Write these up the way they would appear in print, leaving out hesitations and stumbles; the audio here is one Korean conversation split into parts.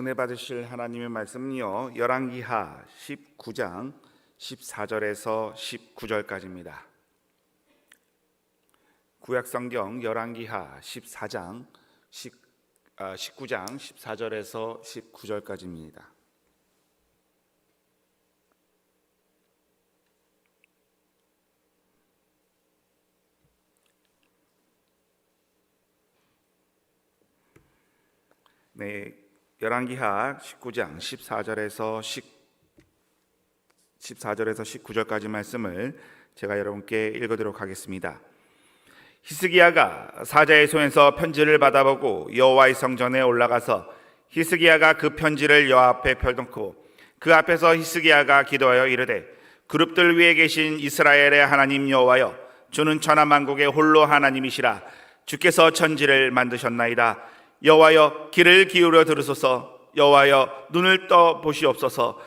은혜 받으실 하나님의 말씀은요, 열왕기하 19장 14절에서 19절까지입니다. 구약성경 열왕기하 19장 14절에서 19절까지입니다. 네, 열왕기하 19장 14절에서 19절까지 말씀을 제가 여러분께 읽어드리도록 하겠습니다. 히스기야가 사자의 손에서 편지를 받아보고 여호와의 성전에 올라가서 히스기야가 그 편지를 여호와 앞에 펴놓고 그 앞에서 히스기야가 기도하여 이르되, 그룹들 위에 계신 이스라엘의 하나님 여호와여, 주는 천하만국의 홀로 하나님이시라. 주께서 천지를 만드셨나이다. 여호와여, 귀를 기울여 들으소서. 여호와여, 눈을 떠 보시옵소서.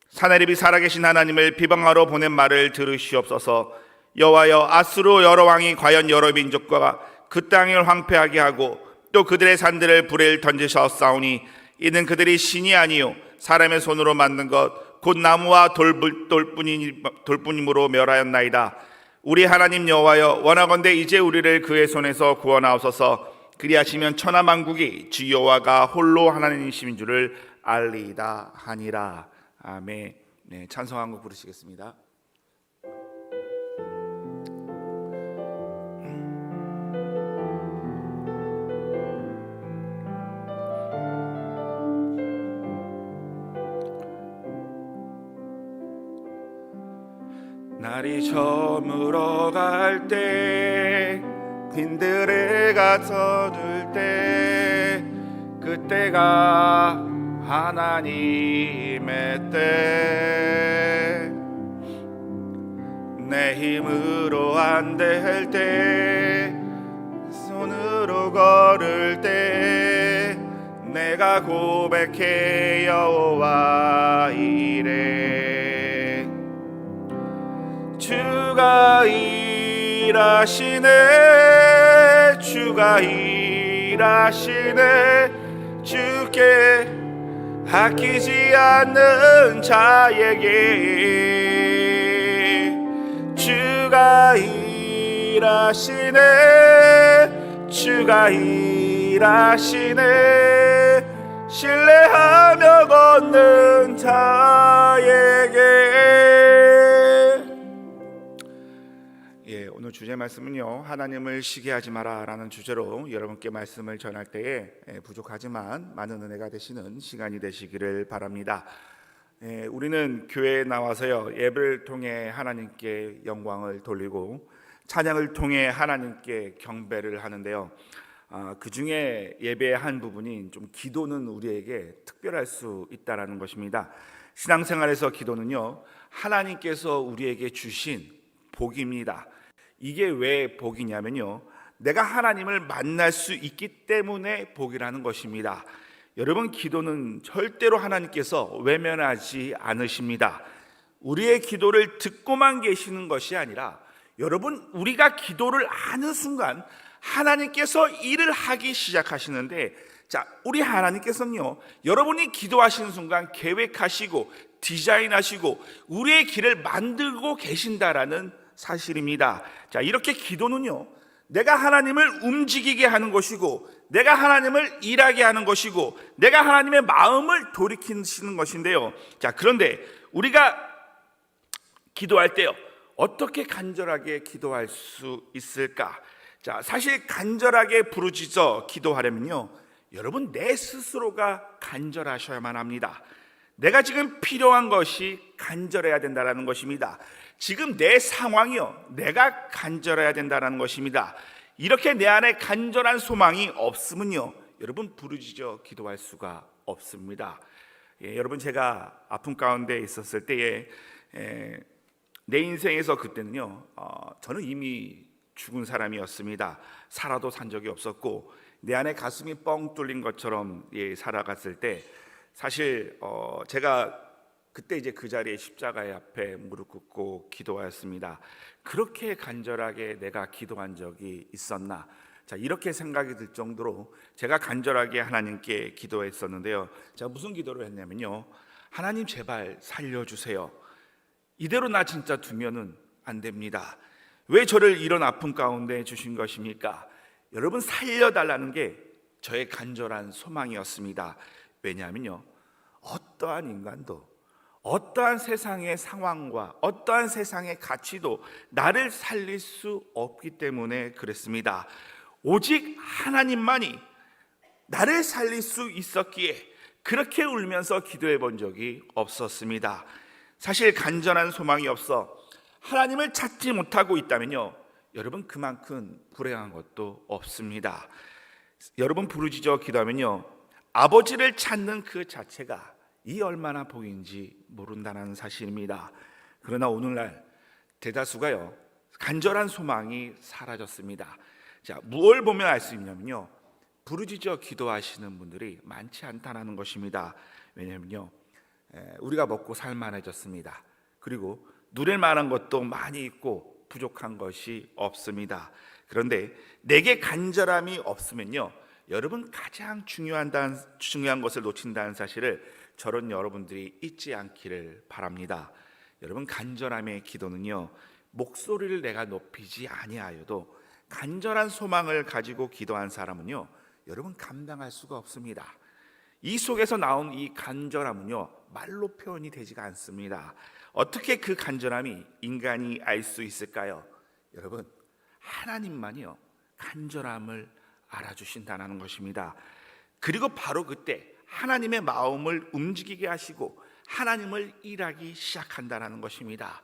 사내립이 살아계신 하나님을 비방하러 보낸 말을 들으시옵소서. 여호와여, 아수르 여러 왕이 과연 여러 민족과 그 땅을 황폐하게 하고 또 그들의 산들을 불에 던지셨사오니, 이는 그들이 신이 아니요 사람의 손으로 만든 것 곧 나무와 돌뿐임으로 멸하였나이다. 우리 하나님 여호와여, 원하건대 이제 우리를 그의 손에서 구원하옵소서. 그리하시면 천하만국이 주 여호와가 홀로 하나님이신 줄을 알리이다 하니라. 아멘. 네, 찬송 한 곡 부르시겠습니다. 날이 저물어 갈 때, 빈들에가 서둘 때, 그때가 하나님의 때. 내 힘으로 안 될 때, 손으로 걸을 때, 내가 고백해 여호와 이래. 주가 일하시네, 주가 일하시네. 주께 아끼지 않는 자에게 주가 일하시네, 주가 일하시네. 신뢰하며 걷는 자에게. 오늘 주제 말씀은요, 하나님을 시기하지 마라 라는 주제로 여러분께 말씀을 전할 때에 부족하지만 많은 은혜가 되시는 시간이 되시기를 바랍니다. 우리는 교회에 나와서요, 예배를 통해 하나님께 영광을 돌리고 찬양을 통해 하나님께 경배를 하는데요, 그 중에 예배의 한 부분인 좀 기도는 우리에게 특별할 수 있다는 것입니다. 신앙생활에서 기도는요, 하나님께서 우리에게 주신 복입니다. 이게 왜 복이냐면요, 내가 하나님을 만날 수 있기 때문에 복이라는 것입니다. 여러분, 기도는 절대로 하나님께서 외면하지 않으십니다. 우리의 기도를 듣고만 계시는 것이 아니라, 여러분, 우리가 기도를 하는 순간 하나님께서 일을 하기 시작하시는데, 우리 하나님께서는요, 여러분이 기도하시는 순간 계획하시고 디자인하시고 우리의 길을 만들고 계신다라는 사실입니다. 이렇게 기도는요, 내가 하나님을 움직이게 하는 것이고, 내가 하나님을 일하게 하는 것이고, 내가 하나님의 마음을 돌이키시는 것인데요. 그런데 우리가 기도할 때요, 어떻게 간절하게 기도할 수 있을까? 사실 간절하게 부르짖어 기도하려면요, 여러분, 내 스스로가 간절하셔야만 합니다. 내가 지금 필요한 것이 간절해야 된다는 것입니다. 지금 내 상황이요, 내가 간절해야 된다는 것입니다. 이렇게 내 안에 간절한 소망이 없으면요, 여러분, 부르짖어 기도할 수가 없습니다. 여러분, 제가 아픔 가운데 있었을 때에 내 인생에서 그때는요, 저는 이미 죽은 사람이었습니다. 살아도 산 적이 없었고 내 안에 가슴이 뻥 뚫린 것처럼 살아갔을 때, 사실 제가 그때 이제 그 자리에 십자가의 앞에 무릎 꿇고 기도하였습니다. 그렇게 간절하게 내가 기도한 적이 있었나? 자, 이렇게 생각이 들 정도로 제가 간절하게 하나님께 기도했었는데요. 제가 무슨 기도를 했냐면요, 하나님 제발 살려주세요. 이대로 나 진짜 두면은 안 됩니다. 왜 저를 이런 아픔 가운데 주신 것입니까? 여러분, 살려달라는 게 저의 간절한 소망이었습니다. 왜냐하면요, 어떠한 인간도, 어떠한 세상의 상황과 어떠한 세상의 가치도 나를 살릴 수 없기 때문에 그랬습니다. 오직 하나님만이 나를 살릴 수 있었기에 그렇게 울면서 기도해 본 적이 없었습니다. 사실 간절한 소망이 없어 하나님을 찾지 못하고 있다면요, 여러분, 그만큼 불행한 것도 없습니다. 여러분, 부르짖어 기도하면요, 아버지를 찾는 그 자체가 이 얼마나 복인지 모른다는 사실입니다. 그러나 오늘날 대다수가요, 간절한 소망이 사라졌습니다. 자, 무엇을 보면 알 수 있냐면요, 부르짖어 기도하시는 분들이 많지 않다는 것입니다. 왜냐하면요, 우리가 먹고 살만해졌습니다. 그리고 누릴 만한 것도 많이 있고 부족한 것이 없습니다. 그런데 내게 간절함이 없으면요, 여러분, 가장 중요한 것을 놓친다는 사실을 저런 여러분들이 잊지 않기를 바랍니다. 여러분, 간절함의 기도는요, 목소리를 내가 높이지 아니하여도 간절한 소망을 가지고 기도한 사람은요, 여러분, 감당할 수가 없습니다. 이 속에서 나온 이 간절함은요, 말로 표현이 되지가 않습니다. 어떻게 그 간절함이 인간이 알 수 있을까요? 여러분, 하나님만이요, 간절함을 알아주신다는 것입니다. 그리고 바로 그때 하나님의 마음을 움직이게 하시고 하나님을 일하기 시작한다는 것입니다.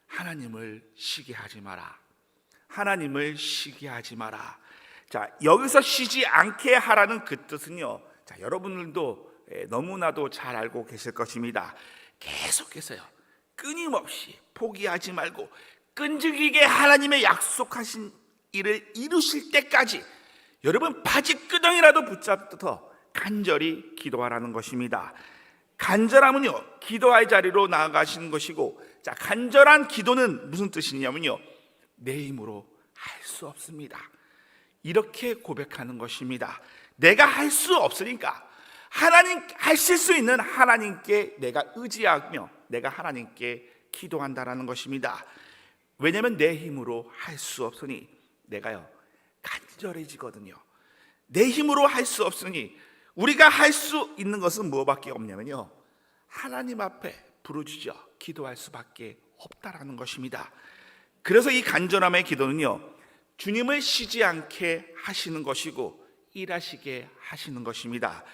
하나님을 쉬게 하지 마라. 하나님을 쉬게 하지 마라. 자, 여기서 쉬지 않게 하라는 그 뜻은요, 자, 여러분들도 너무나도 잘 알고 계실 것입니다. 계속해서요, 끊임없이 포기하지 말고 끈질기게 하나님의 약속하신 일을 이루실 때까지 여러분, 바지 끄덩이라도 붙잡더 간절히 기도하라는 것입니다. 간절함은요, 기도의 자리로 나아가시는 것이고, 자, 간절한 기도는 무슨 뜻이냐면요, 내 힘으로 할 수 없습니다. 이렇게 고백하는 것입니다. 내가 할 수 없으니까 하나님, 하실 수 있는 하나님께 내가 의지하며 내가 하나님께 기도한다라는 것입니다. 왜냐하면 내 힘으로 할 수 없으니 내가요, 간절해지거든요. 내 힘으로 할 수 없으니 우리가 할 수 있는 것은 무엇밖에 없냐면요, 하나님 앞에 부르짖어 기도할 수밖에 없다라는 것입니다. 그래서 이 간절함의 기도는요, 주님을 쉬지 않게 하시는 것이고 일하시게 하시는 것입니다.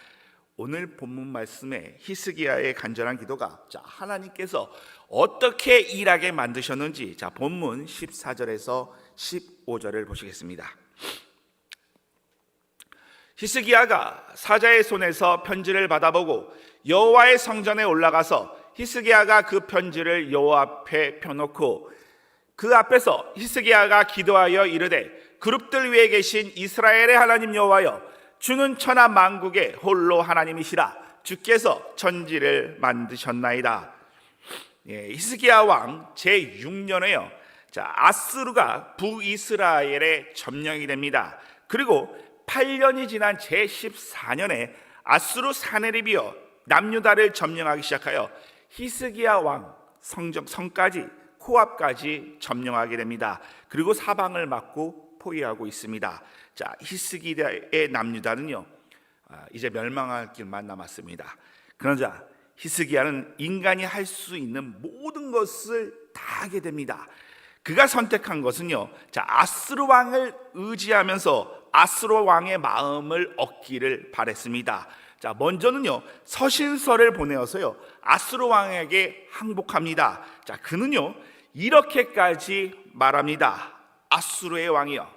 오늘 본문 말씀에 히스기야의 간절한 기도가, 자, 하나님께서 어떻게 일하게 만드셨는지, 자, 본문 14절에서 15절을 보시겠습니다. 히스기야가 사자의 손에서 편지를 받아보고 여호와의 성전에 올라가서 히스기야가 그 편지를 여호와 앞에 펴놓고 그 앞에서 히스기야가 기도하여 이르되, 그룹들 위에 계신 이스라엘의 하나님 여호와여, 주는 천하 만국의 홀로 하나님이시라. 주께서 천지를 만드셨나이다. 히스기야 왕 제6년에요, 자, 아수르가 북이스라엘의 점령이 됩니다. 그리고 8년이 지난 제14년에 아수르 사네립이여 남유다를 점령하기 시작하여 히스기야 왕 성까지, 코앞까지 점령하게 됩니다. 그리고 사방을 막고 포위하고 있습니다. 자, 히스기야의 남유다는요, 이제 멸망할 길만 남았습니다. 그러자 히스기야는 인간이 할 수 있는 모든 것을 다 하게 됩니다. 그가 선택한 것은요, 자, 아수르 왕을 의지하면서 아수르 왕의 마음을 얻기를 바랬습니다. 자, 먼저는요, 서신서를 보내어서요, 아수르 왕에게 항복합니다. 자, 그는요, 이렇게까지 말합니다. 아수르의 왕이여,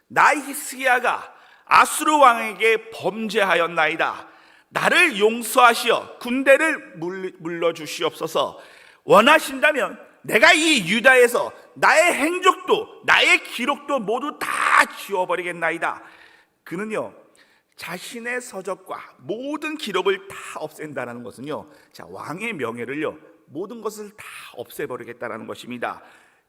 나 히스기야가 아수르 왕에게 범죄하였나이다. 나를 용서하시어 군대를 물러주시옵소서. 원하신다면 내가 이 유다에서 나의 행적도 나의 기록도 모두 다 지워버리겠나이다. 그는요, 자신의 서적과 모든 기록을 다 없앤다는 것은요, 자, 왕의 명예를요, 모든 것을 다 없애버리겠다는 것입니다.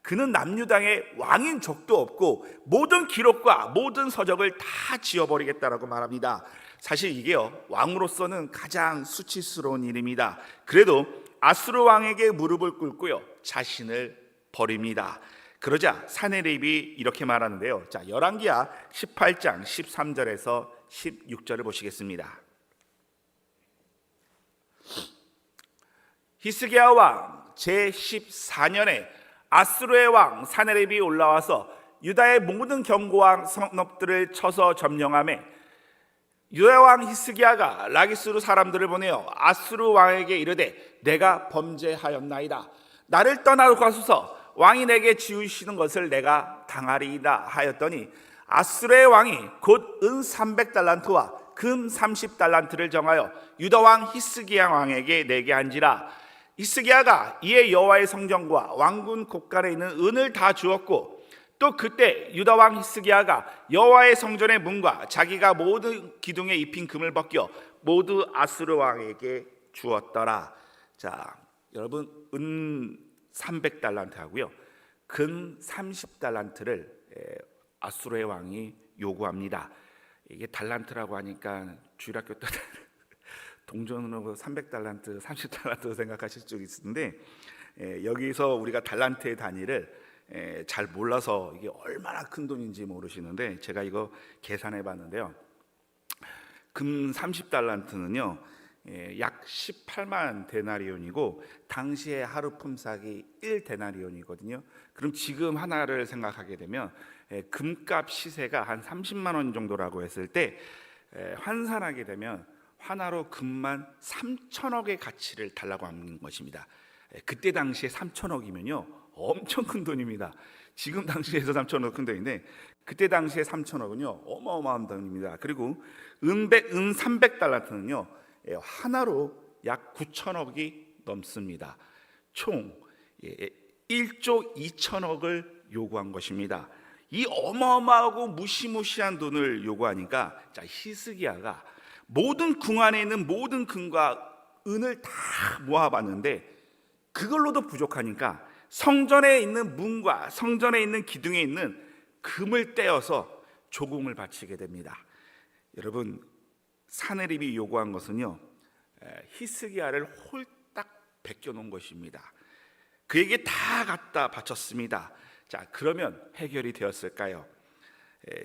그는 남유다의 왕인 적도 없고 모든 기록과 모든 서적을 다 지워버리겠다라고 말합니다. 사실 이게요, 왕으로서는 가장 수치스러운 일입니다. 그래도 아수르 왕에게 무릎을 꿇고요, 자신을 버립니다. 그러자 사네립이 이렇게 말하는데요. 자, 열왕기하 18장 13절에서 16절을 보시겠습니다. 히스기야 왕 제14년에 아수르의 왕 사네립이 올라와서 유다의 모든 견고한 성읍들을 쳐서 점령하며 유다 왕 히스기야가 라기스로 사람들을 보내어 아수르 왕에게 이르되 내가 범죄하였나이다. 나를 떠나고 가소서. 왕이 내게 지우시는 것을 내가 당하리이다 하였더니 아수르의 왕이 곧 은 300달란트와 금 30달란트를 정하여 유다 왕 히스기야 왕에게 내게 한지라. 히스기야가 이에 여호와의 성전과 왕군 곳간에 있는 은을 다 주었고 또 그때 유다 왕 히스기야가 여호와의 성전의 문과 자기가 모든 기둥에 입힌 금을 벗겨 모두 아수르 왕에게 주었더라. 자, 여러분, 은 300달란트 하고요, 금 30달란트를 아수르의 왕이 요구합니다. 이게 달란트라고 하니까 주일학교 때 동전으로 300달란트, 30달란트 생각하실 수 있는데, 여기서 우리가 달란트의 단위를 잘 몰라서 이게 얼마나 큰 돈인지 모르시는데 제가 이거 계산해 봤는데요. 금 30달란트는요 약 18만 데나리온이고 당시에 하루 품삯이 1데나리온이거든요. 그럼 지금 하나를 생각하게 되면 금값 시세가 한 30만 원 정도라고 했을 때 환산하게 되면 하나로 금만 3천억의 가치를 달라고 하는 것입니다. 그때 당시에 3천억이면요 엄청 큰 돈입니다. 지금 당시에서 3천억 큰 돈인데 그때 당시에 3천억은요 어마어마한 돈입니다. 그리고 은 300달란트는요 하나로 약 9천억이 넘습니다. 총 1조 2천억을 요구한 것입니다. 이 어마어마하고 무시무시한 돈을 요구하니까 히스기야가 모든 궁 안에 있는 모든 금과 은을 다 모아봤는데 그걸로도 부족하니까 성전에 있는 문과 성전에 있는 기둥에 있는 금을 떼어서 조공을 바치게 됩니다. 여러분, 사네립이 요구한 것은요 히스기야를 홀딱 베껴놓은 것입니다. 그에게 다 갖다 바쳤습니다. 자, 그러면 해결이 되었을까요?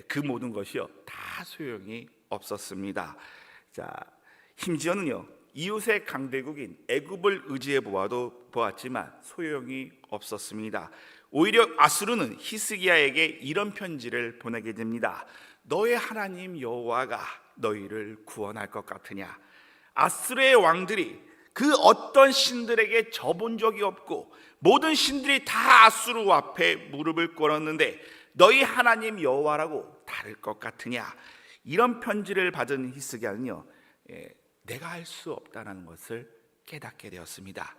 그 모든 것이요 다 소용이 없었습니다. 자, 심지어는요 이웃의 강대국인 애굽을 의지해 보았지만 소용이 없었습니다. 오히려 아수르는 히스기야에게 이런 편지를 보내게 됩니다. 너의 하나님 여호와가 너희를 구원할 것 같으냐? 아수르의 왕들이 그 어떤 신들에게 져본 적이 없고 모든 신들이 다 아수르 앞에 무릎을 꿇었는데 너희 하나님 여호와라고 다를 것 같으냐? 이런 편지를 받은 히스기야는요 내가 할 수 없다는 것을 깨닫게 되었습니다.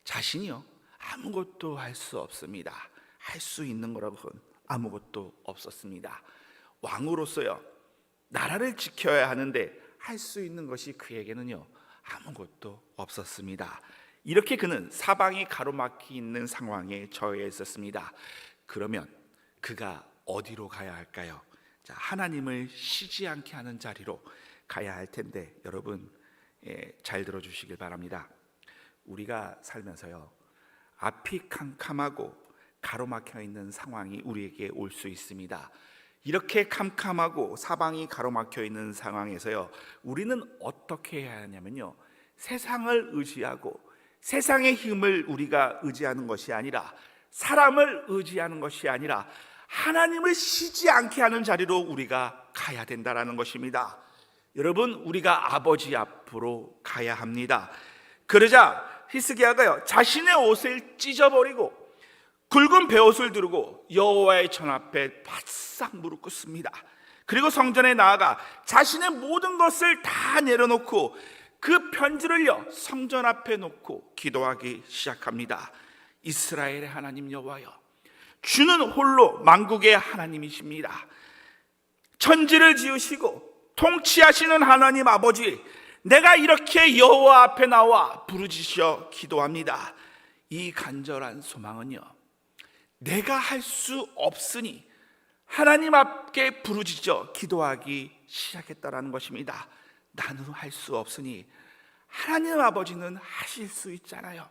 자신이요 아무것도 할 수 없습니다. 할 수 있는 거라고는 아무것도 없었습니다. 왕으로서요 나라를 지켜야 하는데 할 수 있는 것이 그에게는요 아무것도 없었습니다. 이렇게 그는 사방이 가로막혀 있는 상황에 처해 있었습니다. 그러면 그가 어디로 가야 할까요? 자, 하나님을 쉬지 않게 하는 자리로 가야 할 텐데 여러분 잘 들어주시길 바랍니다. 우리가 살면서요 앞이 캄캄하고 가로막혀 있는 상황이 우리에게 올 수 있습니다. 이렇게 캄캄하고 사방이 가로막혀 있는 상황에서요 우리는 어떻게 해야 하냐면요 세상을 의지하고 세상의 힘을 우리가 의지하는 것이 아니라 사람을 의지하는 것이 아니라 하나님을 쉬지 않게 하는 자리로 우리가 가야 된다는 것입니다. 여러분, 우리가 아버지 앞으로 가야 합니다. 그러자 히스기야가요 자신의 옷을 찢어버리고 굵은 베옷을 두르고 여호와의 전 앞에 바싹 무릎 꿇습니다. 그리고 성전에 나아가 자신의 모든 것을 다 내려놓고 그 편지를요 성전 앞에 놓고 기도하기 시작합니다. 이스라엘의 하나님 여호와여, 주는 홀로 만국의 하나님이십니다. 천지를 지으시고 통치하시는 하나님 아버지, 내가 이렇게 여호와 앞에 나와 부르짖어 기도합니다. 이 간절한 소망은요 내가 할 수 없으니 하나님 앞에 부르짖어 기도하기 시작했다라는 것입니다. 나는 할 수 없으니 하나님 아버지는 하실 수 있잖아요.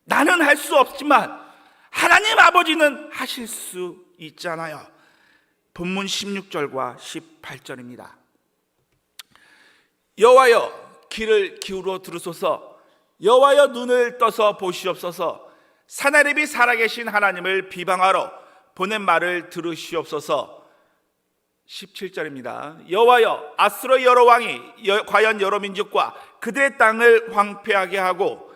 나는 할 수 없지만 하나님 아버지는 하실 수 있잖아요. 본문 16절과 18절입니다. 여호와여 귀를 기울여 들으소서. 여호와여 눈을 떠서 보시옵소서. 사나립이 살아계신 하나님을 비방하러 보낸 말을 들으시옵소서. 17절입니다. 여호와여 아수르 여러 왕이 과연 여러 민족과 그들의 땅을 황폐하게 하고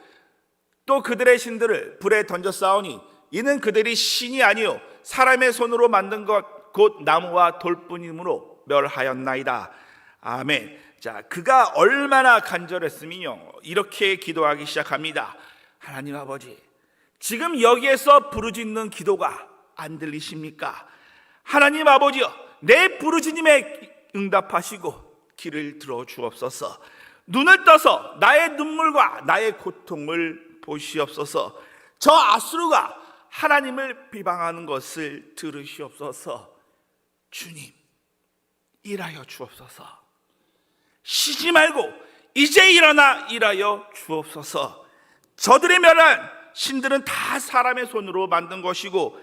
또 그들의 신들을 불에 던져 싸우니 이는 그들이 신이 아니요 사람의 손으로 만든 것 곧 나무와 돌뿐이므로 멸하였나이다. 아멘. 자, 그가 얼마나 간절했으면요 이렇게 기도하기 시작합니다. 하나님 아버지, 지금 여기에서 부르짖는 기도가 안 들리십니까? 하나님 아버지여, 내 부르짖음에 응답하시고 귀를 들어 주옵소서. 눈을 떠서 나의 눈물과 나의 고통을 보시옵소서. 저 아수르가 하나님을 비방하는 것을 들으시옵소서. 주님, 일하여 주옵소서. 쉬지 말고 이제 일어나 일하여 주옵소서. 저들의 멸한 신들은 다 사람의 손으로 만든 것이고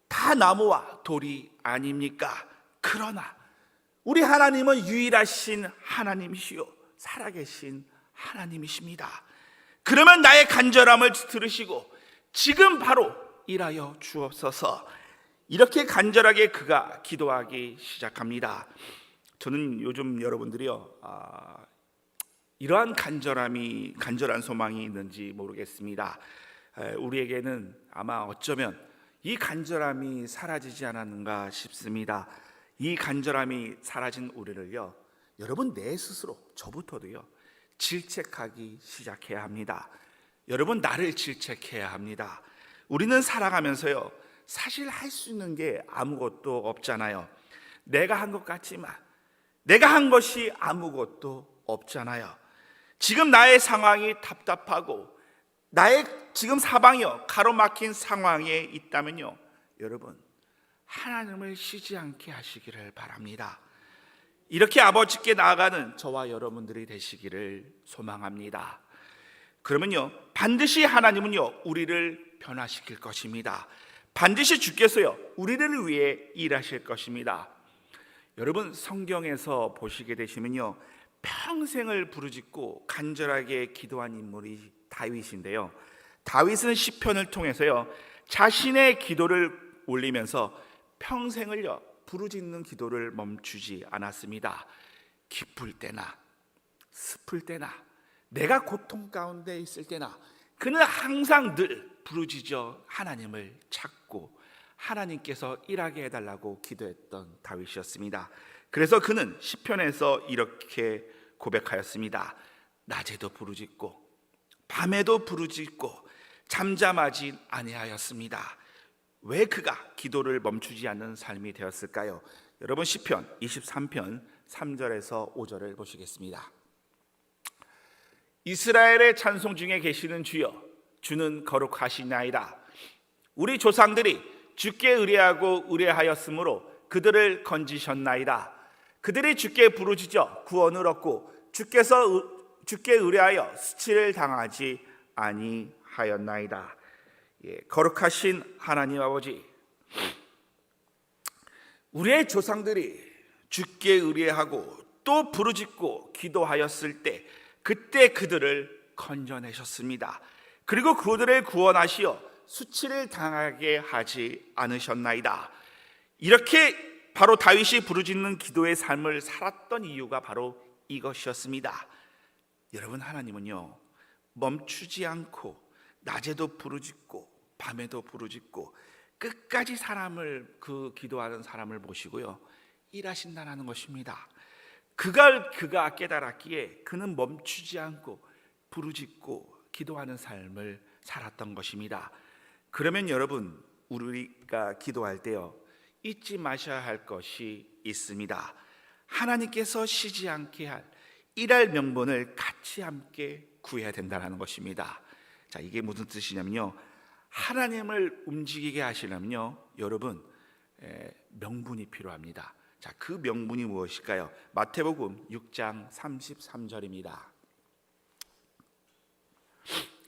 다 나무와 돌이 아닙니까? 그러나 우리 하나님은 유일하신 하나님이시요 살아계신 하나님이십니다. 그러면 나의 간절함을 들으시고 지금 바로 일하여 주옵소서. 이렇게 간절하게 그가 기도하기 시작합니다. 저는 요즘 여러분들이요 이러한 간절한 소망이 있는지 모르겠습니다. 우리에게는 아마 어쩌면 이 간절함이 사라지지 않았는가 싶습니다. 이 간절함이 사라진 우리를요 여러분 내 스스로 저부터도요 질책하기 시작해야 합니다. 여러분 나를 질책해야 합니다. 우리는 살아가면서요 사실 할 수 있는 게 아무것도 없잖아요. 내가 한 것 같지만 내가 한 것이 아무것도 없잖아요. 지금 나의 상황이 답답하고 나의 지금 사방이요 가로막힌 상황에 있다면요 여러분 하나님을 쉬지 않게 하시기를 바랍니다. 이렇게 아버지께 나아가는 저와 여러분들이 되시기를 소망합니다. 그러면요 반드시 하나님은요 우리를 변화시킬 것입니다. 반드시 주께서요 우리를 위해 일하실 것입니다. 여러분 성경에서 보시게 되시면요 평생을 부르짖고 간절하게 기도한 인물이 다윗인데요, 다윗은 시편을 통해서요 자신의 기도를 올리면서 평생을요 부르짖는 기도를 멈추지 않았습니다. 기쁠 때나 슬플 때나 내가 고통 가운데 있을 때나 그는 항상 늘 부르짖어 하나님을 찾고 하나님께서 일하게 해달라고 기도했던 다윗이었습니다. 그래서 그는 시편에서 이렇게 고백하였습니다. 낮에도 부르짖고 밤에도 부르짖고 잠잠하지 아니하였습니다. 왜 그가 기도를 멈추지 않는 삶이 되었을까요? 여러분 시편 23편 3절에서 5절을 보시겠습니다. 이스라엘의 찬송 중에 계시는 주여, 주는 거룩하시나이다. 우리 조상들이 주께 의뢰하고 의뢰하였으므로 그들을 건지셨나이다. 그들이 주께 부르짖어 구원을 얻고 주께 의뢰하여 수치를 당하지 아니하였나이다. 거룩하신 하나님 아버지, 우리의 조상들이 주께 의뢰하고 또 부르짖고 기도하였을 때 그때 그들을 건져내셨습니다. 그리고 그들을 구원하시어 수치를 당하게 하지 않으셨나이다. 이렇게 바로 다윗이 부르짖는 기도의 삶을 살았던 이유가 바로 이것이었습니다. 여러분 하나님은요 멈추지 않고 낮에도 부르짖고 밤에도 부르짖고 끝까지 사람을 기도하는 사람을 보시고요 일하신다는 것입니다. 그가 깨달았기에 그는 멈추지 않고 부르짖고 기도하는 삶을 살았던 것입니다. 그러면 여러분 우리가 기도할 때요 잊지 마셔야 할 것이 있습니다. 하나님께서 쉬지 않게 일할 명분을 같이 함께 구해야 된다는 것입니다. 자, 이게 무슨 뜻이냐면요 하나님을 움직이게 하시려면요, 여러분, 명분이 필요합니다. 자, 그 명분이 무엇일까요? 마태복음 6장 33절입니다.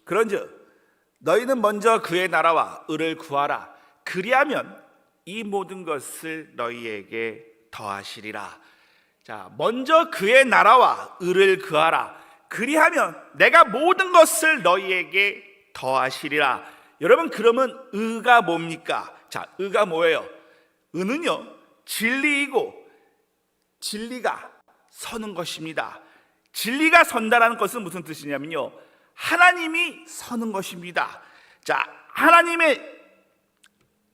그런즉 너희는 먼저 그의 나라와 의를 구하라. 그리하면 이 모든 것을 너희에게 더하시리라. 자, 먼저 그의 나라와 의를 구하라. 그리하면 내가 모든 것을 너희에게 더하시리라. 여러분, 그러면 의가 뭡니까? 자, 의가 뭐예요? 의는요, 진리이고 진리가 서는 것입니다. 진리가 선다라는 것은 무슨 뜻이냐면요, 하나님이 서는 것입니다. 자, 하나님의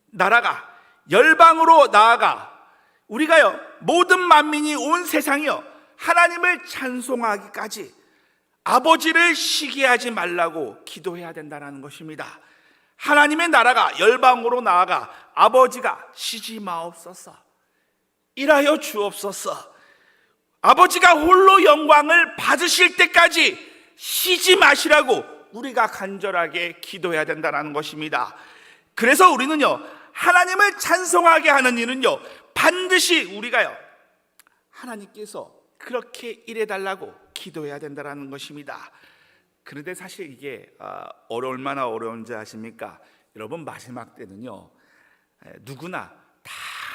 나라가 열방으로 나아가 우리가요, 모든 만민이 온 세상이요, 하나님을 찬송하기까지 아버지를 시기하지 말라고 기도해야 된다는 것입니다. 하나님의 나라가 열방으로 나아가 아버지가 쉬지 마옵소서, 일하여 주옵소서, 아버지가 홀로 영광을 받으실 때까지 쉬지 마시라고 우리가 간절하게 기도해야 된다는 것입니다. 그래서 우리는요, 하나님을 찬송하게 하는 일은요, 반드시 우리가요, 하나님께서 그렇게 일해달라고 기도해야 된다는 것입니다. 그런데 사실 이게 얼마나 어려운지 아십니까? 여러분, 마지막 때는요, 누구나 다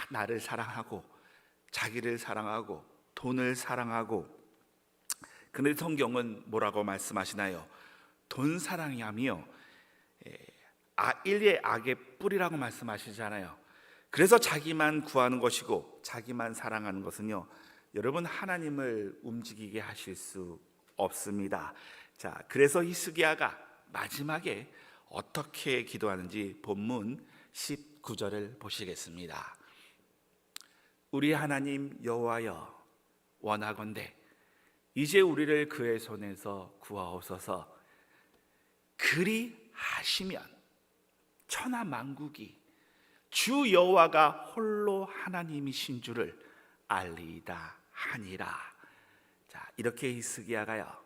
나를 사랑하고 자기를 사랑하고 돈을 사랑하고, 그런데 성경은 뭐라고 말씀하시나요? 돈 사랑이하며 인류의 악의 뿌리라고 말씀하시잖아요. 그래서 자기만 구하는 것이고 자기만 사랑하는 것은요, 여러분, 하나님을 움직이게 하실 수 없습니다. 자, 그래서 히스기야가 마지막에 어떻게 기도하는지 본문 19절을 보시겠습니다. 우리 하나님 여호와여, 원하건대 이제 우리를 그의 손에서 구하옵소서. 그리하시면 천하 만국이 주 여호와가 홀로 하나님이신 줄을 알리이다 하니라. 자, 이렇게 히스기야가요,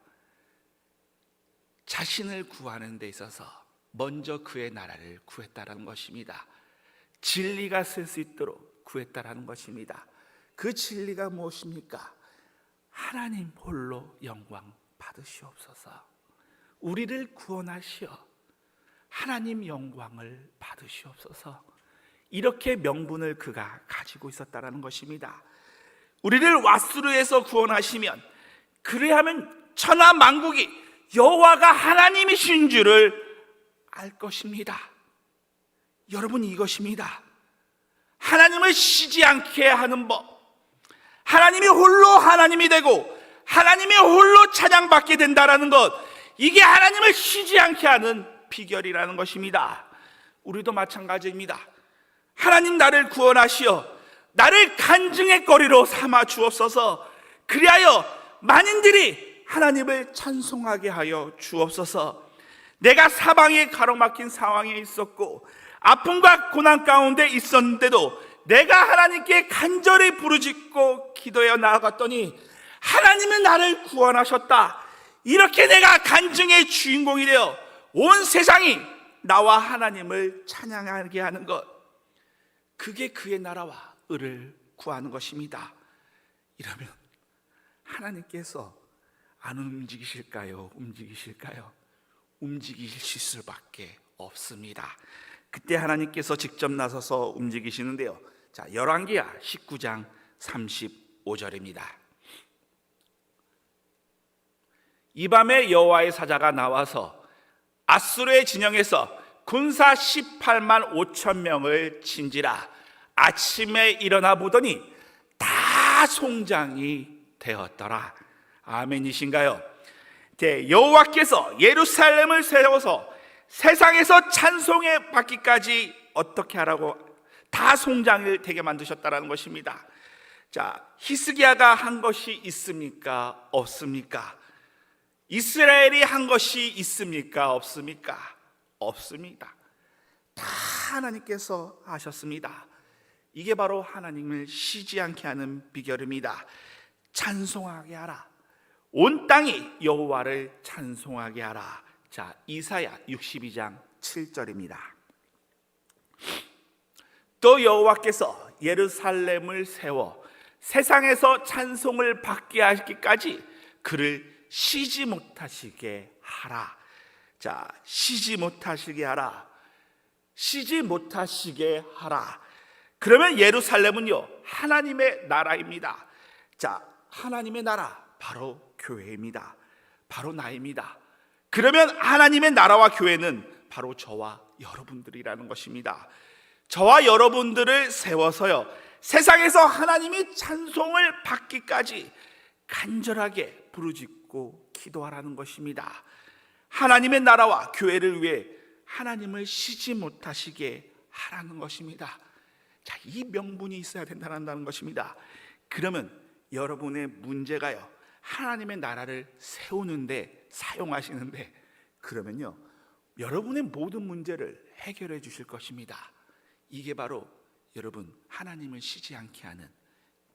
자신을 구하는 데 있어서 먼저 그의 나라를 구했다는 것입니다. 진리가 쓸 수 있도록 구했다는 것입니다. 그 진리가 무엇입니까? 하나님 홀로 영광 받으시옵소서. 우리를 구원하시어 하나님 영광을 받으시옵소서. 이렇게 명분을 그가 가지고 있었다는 것입니다. 우리를 왓수르에서 구원하시면, 그래야면 천하 만국이 여호와가 하나님이신 줄을 알 것입니다. 여러분, 이것입니다. 하나님을 쉬지 않게 하는 법, 하나님이 홀로 하나님이 되고 하나님이 홀로 찬양받게 된다는 것, 이게 하나님을 쉬지 않게 하는 비결이라는 것입니다. 우리도 마찬가지입니다. 하나님, 나를 구원하시어 나를 간증의 거리로 삼아 주옵소서. 그리하여 만인들이 하나님을 찬송하게 하여 주옵소서. 내가 사방에 가로막힌 상황에 있었고 아픔과 고난 가운데 있었는데도 내가 하나님께 간절히 부르짖고 기도해 나아갔더니 하나님은 나를 구원하셨다. 이렇게 내가 간증의 주인공이 되어 온 세상이 나와 하나님을 찬양하게 하는 것, 그게 그의 나라와 의를 구하는 것입니다. 이러면 하나님께서 안 움직이실까요? 움직이실까요? 움직이실 수밖에 없습니다. 그때 하나님께서 직접 나서서 움직이시는데요. 자, 열왕기하 19장 35절입니다. 이 밤에 여호와의 사자가 나와서 아수르의 진영에서 군사 18만 5천 명을 친지라. 아침에 일어나 보더니 다 송장이 되었더라. 아멘이신가요? 여호와께서 예루살렘을 세워서 세상에서 찬송에 받기까지 어떻게 하라고 다 송장을 되게 만드셨다는 것입니다. 자, 히스기야가 한 것이 있습니까? 없습니까? 이스라엘이 한 것이 있습니까? 없습니까? 없습니다. 다 하나님께서 하셨습니다. 이게 바로 하나님을 쉬지 않게 하는 비결입니다. 찬송하게 하라. 온 땅이 여호와를 찬송하게 하라. 자, 이사야 62장 7절입니다. 또 여호와께서 예루살렘을 세워 세상에서 찬송을 받게 하기까지 그를 쉬지 못하시게 하라. 자, 쉬지 못하시게 하라. 쉬지 못하시게 하라. 그러면 예루살렘은요, 하나님의 나라입니다. 자, 하나님의 나라, 바로 교회입니다. 바로 나입니다. 그러면 하나님의 나라와 교회는 바로 저와 여러분들이라는 것입니다. 저와 여러분들을 세워서요, 세상에서 하나님이 찬송을 받기까지 간절하게 부르짖고 기도하라는 것입니다. 하나님의 나라와 교회를 위해 하나님을 쉬지 못하시게 하라는 것입니다. 자, 이 명분이 있어야 된다는 것입니다. 그러면 여러분의 문제가요, 하나님의 나라를 세우는데 사용하시는데, 그러면요, 여러분의 모든 문제를 해결해 주실 것입니다. 이게 바로 여러분 하나님을 쉬지 않게 하는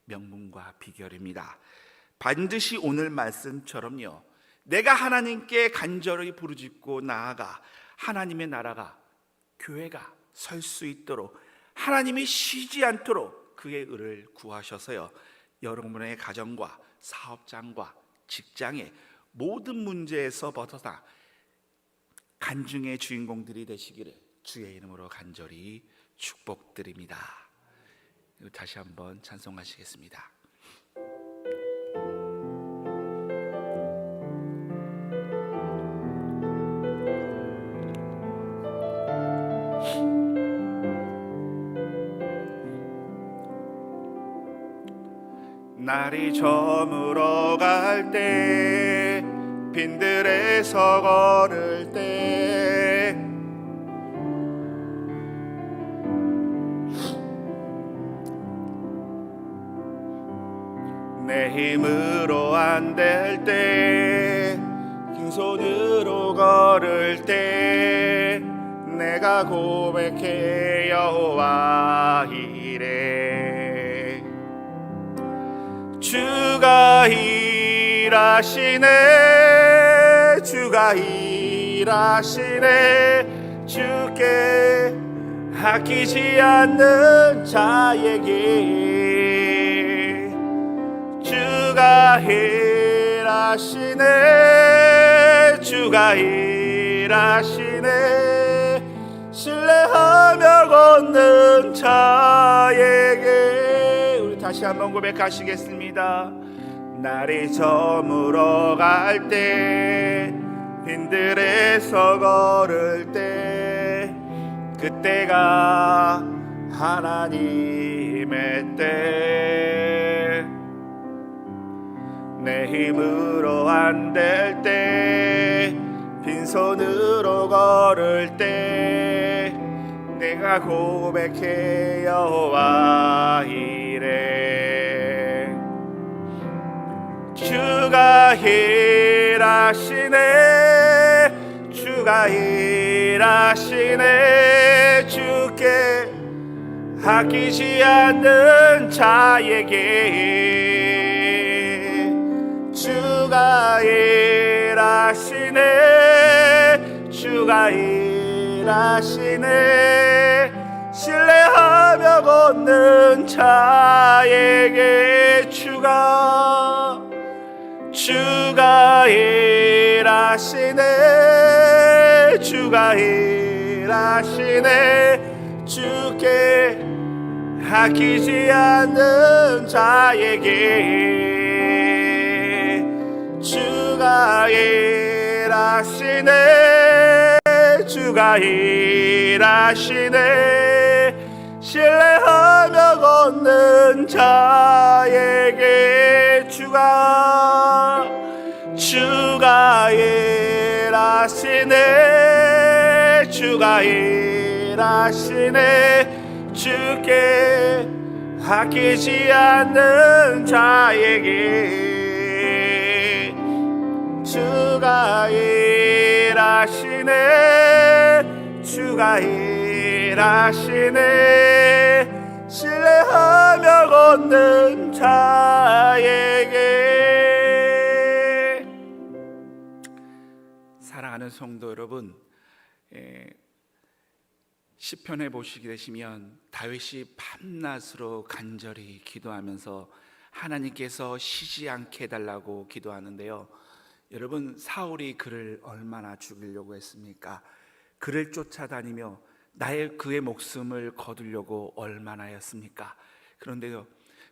명분과 비결입니다. 반드시 오늘 말씀처럼요, 내가 하나님께 간절히 부르짖고 나아가 하나님의 나라가, 교회가 설 수 있도록 하나님이 쉬지 않도록 그의 의를 구하셔서요, 여러분의 가정과 사업장과 직장의 모든 문제에서 벗어나 간증의 주인공들이 되시기를 주의 이름으로 간절히 축복드립니다. 다시 한번 찬송하시겠습니다. 날이 저물어 갈 때, 빈들에서 걸을 때, 내 힘으로 안 될 때, 빈손으로 걸을 때, 내가 고백해 여호와 이래. 주가 일하시네, 주가 일하시네. 주께 아끼지 않는 자에게 주가 일하시네, 주가 일하시네. 신뢰하며 걷는 자에게. 우리 다시 한번 고백하시겠습니다. 날이 저물어 갈 때, 빈들에서 걸을 때, 그때가 하나님의 때. 내 힘으로 안 될 때, 빈손으로 걸을 때, 내가 고백해 여호와 이래. 주가 일하시네, 주가 일하시네. 주께 아끼지 않는 자에게 주가 일하시네, 주가 일하시네. 신뢰하며 걷는 자에게 주가 일하시네, 주가 일하시네. 주께 아끼지 않는 자에게 주가 일하시네, 주가 일하시네. 신뢰하며 걷는 자에게 주가 일하시네, 주가 일하시네. 주께 아끼지 않는 자에게 주가 일하시네, 주가 일하시네. 신뢰하며 걷는 자에게. 사랑하는 성도 여러분, 시편에 보시게 되시면 다윗이 밤낮으로 간절히 기도하면서 하나님께서 쉬지 않게 해달라고 기도하는데요. 여러분, 사울이 그를 얼마나 죽이려고 했습니까? 그를 쫓아다니며 그의 목숨을 거두려고 얼마나 하였습니까? 그런데요,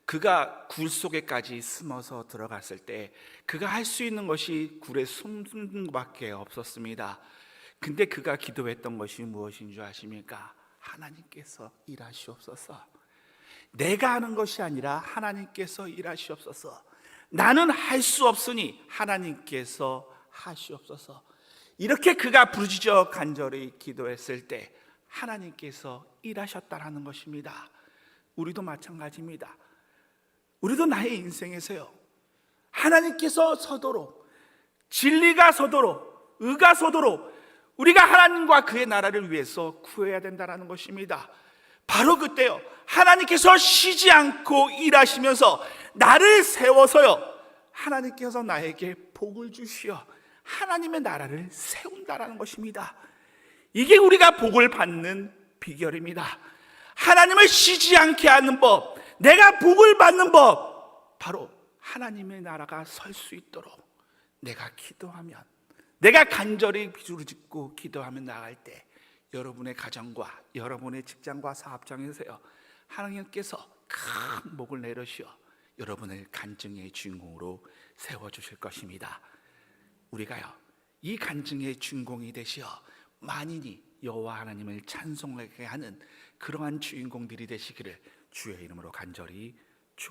그가 굴 속에까지 숨어서 들어갔을 때 그가 할 수 있는 것이 굴에 숨는 것밖에 없었습니다. 근데 그가 기도했던 것이 무엇인 줄 아십니까? 하나님께서 일하시옵소서. 내가 하는 것이 아니라 하나님께서 일하시옵소서. 나는 할 수 없으니 하나님께서 하시옵소서. 이렇게 그가 부르짖어 간절히 기도했을 때 하나님께서 일하셨다라는 것입니다. 우리도 마찬가지입니다. 우리도 나의 인생에서요, 하나님께서 서도록, 진리가 서도록, 의가 서도록 우리가 하나님과 그의 나라를 위해서 구해야 된다는 것입니다. 바로 그때요, 하나님께서 쉬지 않고 일하시면서 나를 세워서요, 하나님께서 나에게 복을 주시어 하나님의 나라를 세운다라는 것입니다. 이게 우리가 복을 받는 비결입니다. 하나님을 쉬지 않게 하는 법, 내가 복을 받는 법, 바로 하나님의 나라가 설 수 있도록 내가 기도하면, 내가 간절히 부르짖고 기도하며 나갈 때 여러분의 가정과 여러분의 직장과 사업장에서요, 하나님께서 큰 복을 내리시어 여러분을 간증의 주인공으로 세워주실 것입니다. 우리가요, 이 간증의 주인공이 되시어 만인이 여호와 하나님을 찬송하게 하는 그러한 주인공들이 되시기를 주의 이름으로 간절히